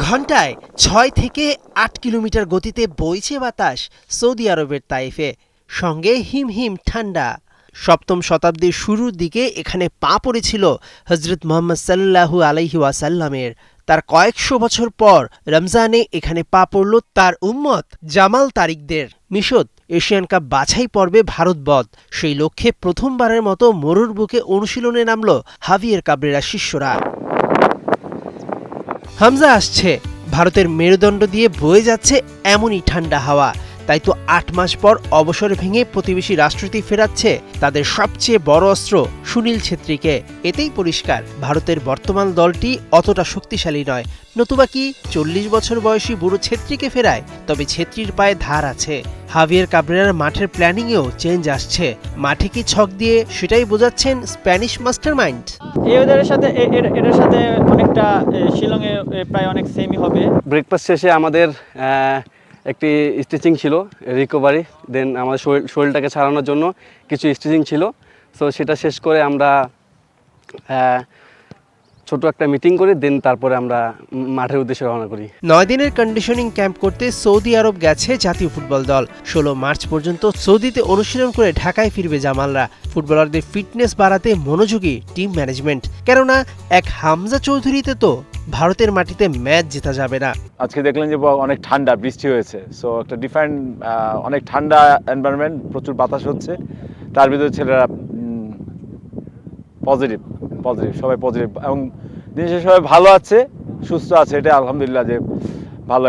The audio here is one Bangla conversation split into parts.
ঘণ্টায় ৬ থেকে ৮ কিলোমিটার গতিতে বইছে বাতাস সৌদি আরবের তাইফে, সঙ্গে হিমহিম ঠান্ডা। সপ্তম শতাব্দীর শুরুর দিকে এখানে পা পড়েছিল হজরত মুহাম্মদ সাল্লাল্লাহু আলাইহি ওয়াসাল্লামের। তার কয়েকশো বছর পর রমজানে এখানে পা পড়ল তার উম্মত জামাল তারিকদের। মিশদ এশিয়ান কাপ বাছাই পর্বে ভারত বধ, সেই লক্ষ্যে প্রথমবারের মতো মরুর বুকে অনুশীলনে নামল হাভিয়ের কাবরেরা শিষ্যরা। হামজা আসছে, ভারতের মেরুদণ্ড দিয়ে বয়ে যাচ্ছে এমনই ঠান্ডা হাওয়া। তাই তো ৮ মাস পর অবসর ভেঙে প্রতিবেশী রাষ্ট্রটি ফেরাচ্ছে তাদের সবচেয়ে বড় অস্ত্র সুনীল ছেত্রীকে। এতেই পরিষ্কার ভারতের বর্তমান দলটি অতটা শক্তিশালী নয়, নতুবা কি ৪০ বছর বয়সী বুড়ো ছেত্রীকে ফেরায়? তবে ছেত্রীর পায়ে ধার আছে। হাভিয়ের কাবরেরার মাঠের প্ল্যানিংয়েও চেঞ্জ আসছে। মাঠে কি ছক দিয়ে সেটাই বোঝাচ্ছেন স্প্যানিশ মাস্টারমাইন্ড। এই ওয়েদারের সাথে এটার সাথে অনেকটা শিলংয়ে প্রায় অনেক সেমই হবে। ব্রেকফাস্ট শেষে আমাদের একটি স্টিচিং ছিল, রিকভারি, দেন আমাদের শরীরটাকে ছাড়ানোর জন্য কিছু স্টিচিং ছিল। সো সেটা শেষ করে আমরা ছোট একটা মিটিং করি, দেন তারপরে আমরা মাঠের উদ্দেশ্যে রওনা করি। ৯ দিনের কন্ডিশনিং ক্যাম্প করতে সৌদি আরব গেছে জাতীয় ফুটবল দল। ১৬ মার্চ পর্যন্ত সৌদিতে অনুশীলন করে ঢাকায় ফিরবে জামালরা। ফুটবলারদের ফিটনেস বাড়াতে মনোযোগী টিম ম্যানেজমেন্ট, কেননা এক হামজা চৌধুরীতে তো ভারতের মাটিতে ম্যাচ জেতা যাবে না। আজকে দেখলেন যে অনেক ঠান্ডা, বৃষ্টি হয়েছে, সো একটা ডিফারেন্ট অনেক ঠান্ডা এনভায়রনমেন্ট, প্রচুর বাতাস হচ্ছে, তার ভিতরে ছেলেরা পজিটিভ সবাই পজিটিভ এবং জিনিসের সবাই ভালো আছে, সুস্থ আছে। এটা আলহামদুলিল্লাহ যে ভালো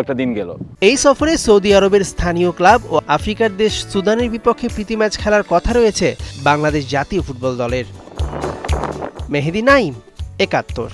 একটা দিন গেল। এই সফরে সৌদি আরবের স্থানীয় ক্লাব ও আফ্রিকার দেশ সুদানের বিপক্ষে প্রীতি ম্যাচ খেলার কথা রয়েছে বাংলাদেশ জাতীয় ফুটবল দলের। মেহেদী নাইম, ৭১।